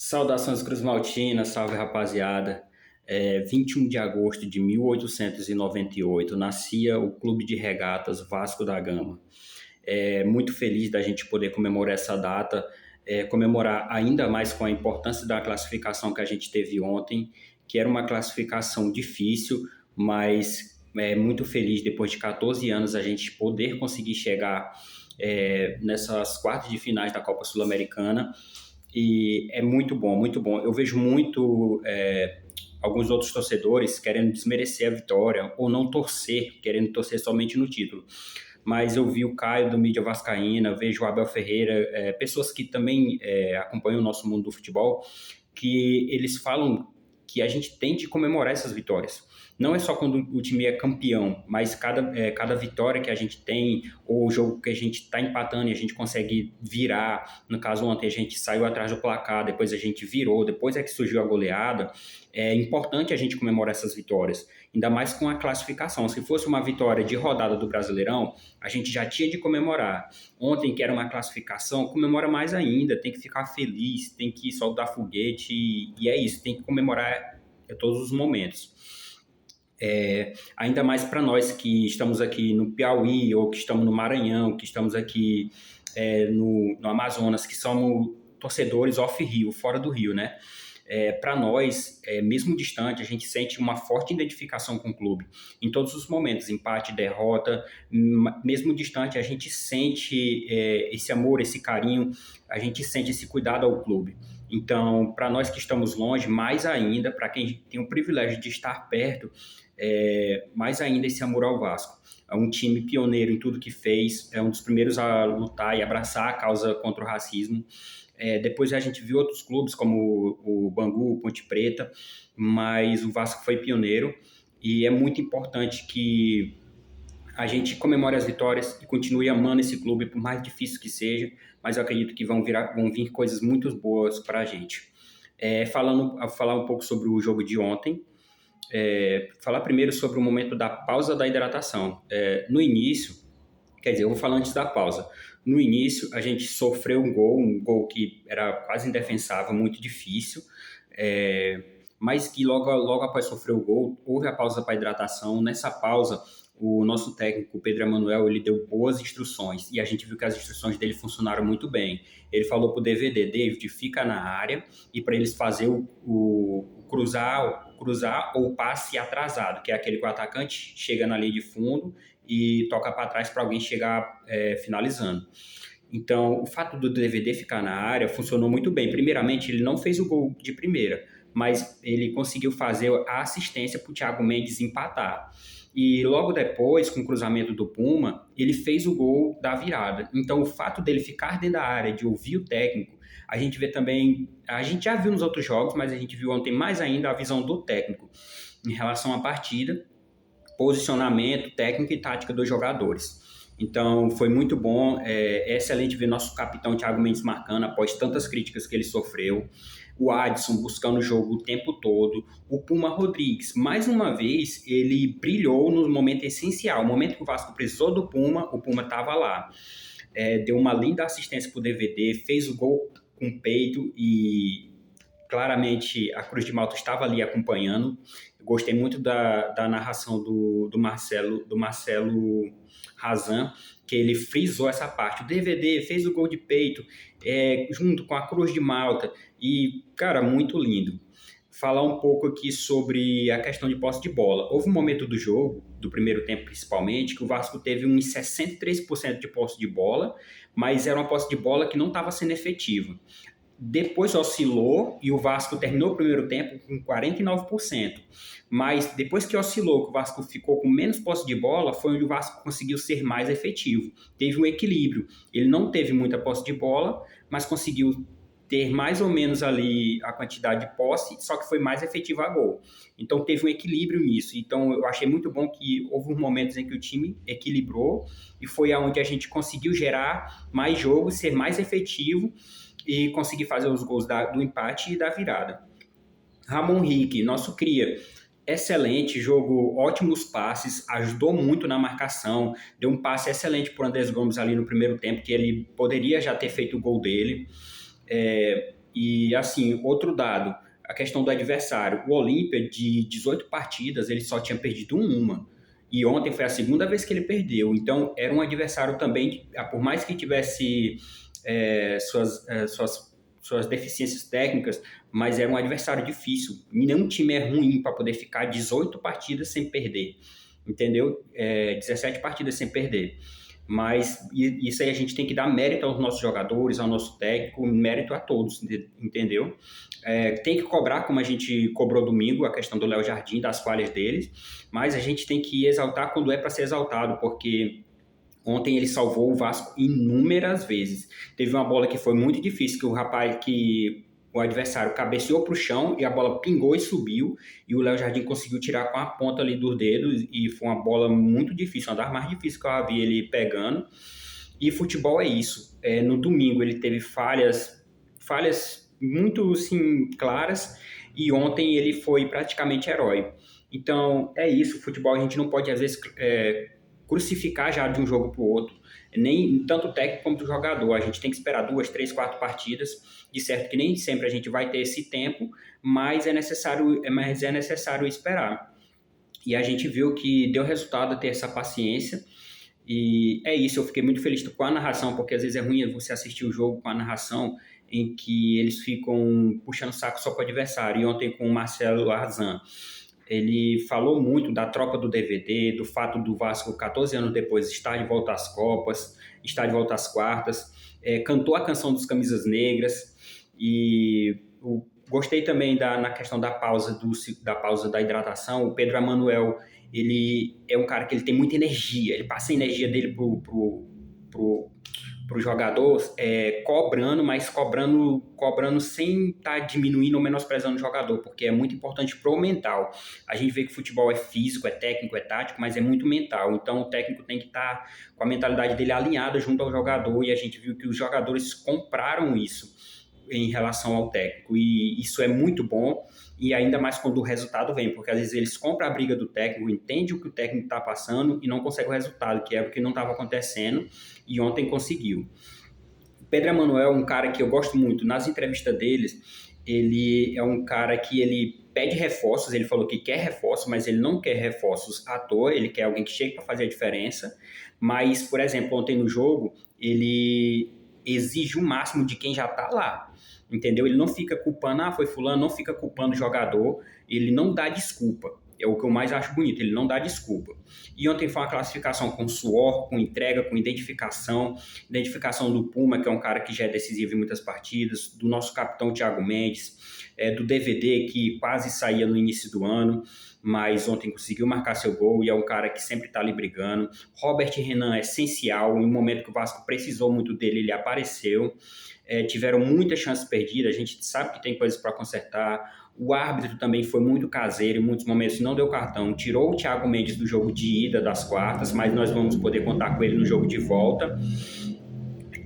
Saudações Cruz Maltina, salve rapaziada. 21 de agosto de 1898 nascia o Clube de Regatas Vasco da Gama. Muito feliz da gente poder comemorar essa data, comemorar ainda mais com a importância da classificação que a gente teve ontem, que era uma classificação difícil, mas muito feliz depois de 14 anos a gente poder conseguir chegar nessas quartas de finais da Copa Sul-Americana. E é muito bom, muito bom. Eu vejo muito alguns outros torcedores querendo desmerecer a vitória ou não torcer, querendo torcer somente no título. Mas eu vi o Caio do Mídia Vascaína, vejo o Abel Ferreira, pessoas que também acompanham o nosso mundo do futebol, que eles falam que a gente tem de comemorar essas vitórias. Não é só quando o time é campeão, mas cada vitória que a gente tem, ou o jogo que a gente está empatando e a gente consegue virar. No caso, ontem a gente saiu atrás do placar, depois a gente virou, depois é que surgiu a goleada. É importante a gente comemorar essas vitórias, ainda mais com a classificação. Se fosse uma vitória de rodada do Brasileirão, a gente já tinha de comemorar. Ontem, que era uma classificação, comemora mais ainda, tem que ficar feliz, tem que soltar foguete, e é isso, tem que comemorar a todos os momentos. Ainda mais para nós que estamos aqui no Piauí, ou que estamos no Maranhão, que estamos aqui no Amazonas, que somos torcedores off-Rio, fora do Rio, né? Para nós, mesmo distante, a gente sente uma forte identificação com o clube. Em todos os momentos, empate, derrota, mesmo distante, a gente sente esse amor, esse carinho, a gente sente esse cuidado ao clube. Então, para nós que estamos longe, mais ainda, para quem tem o privilégio de estar perto, mais ainda esse amor ao Vasco. É um time pioneiro em tudo que fez, é um dos primeiros a lutar e abraçar a causa contra o racismo. Depois a gente viu outros clubes como o Bangu, o Ponte Preta, mas o Vasco foi pioneiro e é muito importante que a gente comemore as vitórias e continue amando esse clube, por mais difícil que seja, mas eu acredito que vão vir coisas muito boas para a gente. Falar um pouco sobre o jogo de ontem, falar primeiro sobre o momento da pausa da hidratação. No início, quer dizer, eu vou falar antes da pausa. No início, a gente sofreu um gol que era quase indefensável, muito difícil, mas que logo após sofrer o gol, houve a pausa para hidratação. Nessa pausa, o nosso técnico, Pedro Emanuel, ele deu boas instruções e a gente viu que as instruções dele funcionaram muito bem. Ele falou para o DVD, David, fica na área, e para eles fazer o cruzar ou passe atrasado, que é aquele que o atacante chega na linha de fundo e toca para trás para alguém chegar finalizando. Então, o fato do DVD ficar na área funcionou muito bem. Primeiramente, ele não fez o gol de primeira, mas ele conseguiu fazer a assistência para o Thiago Mendes empatar. E logo depois, com o cruzamento do Puma, ele fez o gol da virada. Então, o fato dele ficar dentro da área, de ouvir o técnico, a gente vê também, a gente já viu nos outros jogos, mas a gente viu ontem mais ainda a visão do técnico em relação à partida, posicionamento, técnica e tática dos jogadores. Então, foi muito bom, é excelente ver nosso capitão Thiago Mendes marcando após tantas críticas que ele sofreu, o Adson buscando o jogo o tempo todo, o Puma Rodrigues, mais uma vez, ele brilhou no momento essencial, no momento que o Vasco precisou do Puma, o Puma estava lá. Deu uma linda assistência para o DVD, fez o gol com peito e claramente a Cruz de Malta estava ali acompanhando. Eu gostei muito da narração do Marcelo Razan, que ele frisou essa parte. O DVD fez o gol de peito junto com a Cruz de Malta e, cara, muito lindo. Falar um pouco aqui sobre a questão de posse de bola. Houve um momento do jogo, do primeiro tempo principalmente, que o Vasco teve uns 63% de posse de bola, mas era uma posse de bola que não estava sendo efetiva. Depois oscilou e o Vasco terminou o primeiro tempo com 49%. Mas depois que oscilou, que o Vasco ficou com menos posse de bola, foi onde o Vasco conseguiu ser mais efetivo. Teve um equilíbrio. Ele não teve muita posse de bola, mas conseguiu ter mais ou menos ali a quantidade de posse, só que foi mais efetivo a gol. Então teve um equilíbrio nisso. Então eu achei muito bom que houve momentos em que o time equilibrou e foi aonde a gente conseguiu gerar mais jogo, ser mais efetivo e conseguir fazer os gols do empate e da virada. Ramon Henrique, nosso cria, excelente jogo, ótimos passes, ajudou muito na marcação, deu um passe excelente para o Andrés Gomes ali no primeiro tempo, que ele poderia já ter feito o gol dele. E assim, outro dado, a questão do adversário. O Olímpia, de 18 partidas, ele só tinha perdido uma. E ontem foi a segunda vez que ele perdeu. Então, era um adversário também, por mais que tivesse suas deficiências técnicas, mas era um adversário difícil. Nenhum time é ruim para poder ficar 18 partidas sem perder, entendeu? 17 partidas sem perder. Mas isso aí a gente tem que dar mérito aos nossos jogadores, ao nosso técnico, mérito a todos, entendeu? Tem que cobrar, como a gente cobrou domingo, a questão do Léo Jardim, das falhas deles, mas a gente tem que exaltar quando é para ser exaltado, porque ontem ele salvou o Vasco inúmeras vezes. Teve uma bola que foi muito difícil, que o adversário cabeceou para o chão e a bola pingou e subiu, e o Léo Jardim conseguiu tirar com a ponta ali dos dedos, e foi uma bola muito difícil, uma das mais difíceis que eu vi ele pegando. E futebol é isso. No domingo ele teve falhas muito assim, claras, e ontem ele foi praticamente herói. Então é isso, futebol a gente não pode às vezes crucificar já de um jogo para o outro, nem tanto o técnico como o jogador. A gente tem que esperar 2, 3, 4 partidas, de certo que nem sempre a gente vai ter esse tempo, mas é necessário esperar. E a gente viu que deu resultado ter essa paciência, e é isso. Eu fiquei muito feliz com a narração, porque às vezes é ruim você assistir o jogo com a narração em que eles ficam puxando saco só para o adversário. E ontem com o Marcelo Arzan, ele falou muito da troca do DVD, do fato do Vasco, 14 anos depois, estar de volta às Copas, estar de volta às quartas, cantou a canção dos Camisas Negras, e gostei também na questão da pausa, da pausa da hidratação. O Pedro Emanuel, ele é um cara que ele tem muita energia, ele passa a energia dele pro jogador, cobrando, mas cobrando sem estar diminuindo ou menosprezando o jogador, porque é muito importante pro mental. A gente vê que o futebol é físico, é técnico, é tático, mas é muito mental. Então o técnico tem que estar com a mentalidade dele alinhada junto ao jogador, e a gente viu que os jogadores compraram isso em relação ao técnico, e isso é muito bom. E ainda mais quando o resultado vem, porque às vezes eles compram a briga do técnico, entendem o que o técnico está passando e não conseguem o resultado, que é o que não estava acontecendo, e ontem conseguiu. O Pedro Emanuel é um cara que eu gosto muito. Nas entrevistas deles, ele é um cara que ele pede reforços, ele falou que quer reforços, mas ele não quer reforços à toa, ele quer alguém que chegue para fazer a diferença. Mas, por exemplo, ontem no jogo, ele exige o máximo de quem já está lá, entendeu? Ele não fica culpando, foi fulano, não fica culpando o jogador, ele não dá desculpa. É o que eu mais acho bonito, ele não dá desculpa. E ontem foi uma classificação com suor, com entrega, com identificação do Puma, que é um cara que já é decisivo em muitas partidas, do nosso capitão Thiago Mendes, do DVD, que quase saía no início do ano, mas ontem conseguiu marcar seu gol e é um cara que sempre está ali brigando. Robert Renan é essencial, em um momento que o Vasco precisou muito dele, ele apareceu. Tiveram muitas chances perdidas, a gente sabe que tem coisas para consertar. O árbitro também foi muito caseiro, em muitos momentos não deu cartão, tirou o Thiago Mendes do jogo de ida das quartas, mas nós vamos poder contar com ele no jogo de volta.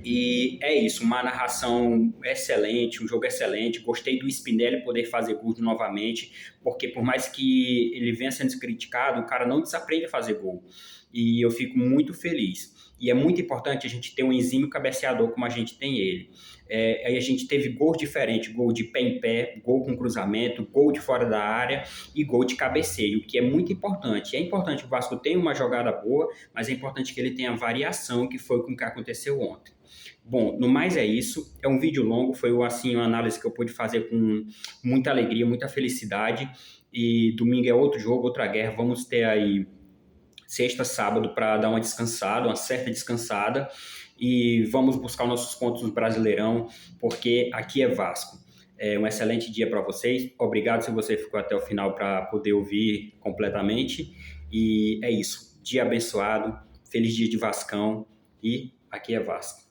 E é isso, uma narração excelente, um jogo excelente. Gostei do Spinelli poder fazer gol novamente, porque por mais que ele venha sendo criticado, o cara não desaprende a fazer gol. E eu fico muito feliz. E é muito importante a gente ter um exímio cabeceador como a gente tem ele. Aí a gente teve gols diferentes, gol de pé em pé, gol com cruzamento, gol de fora da área e gol de cabeceio, que é muito importante. É importante que o Vasco tenha uma jogada boa, mas é importante que ele tenha variação, que foi o que aconteceu ontem. Bom, no mais é isso. É um vídeo longo, foi assim uma análise que eu pude fazer com muita alegria, muita felicidade. E domingo é outro jogo, outra guerra. Vamos ter aí sexta, sábado para dar uma descansada, uma certa descansada. E vamos buscar nossos pontos no Brasileirão, porque aqui é Vasco. Um excelente dia para vocês. Obrigado se você ficou até o final para poder ouvir completamente. E é isso. Dia abençoado. Feliz dia de Vascão. E aqui é Vasco.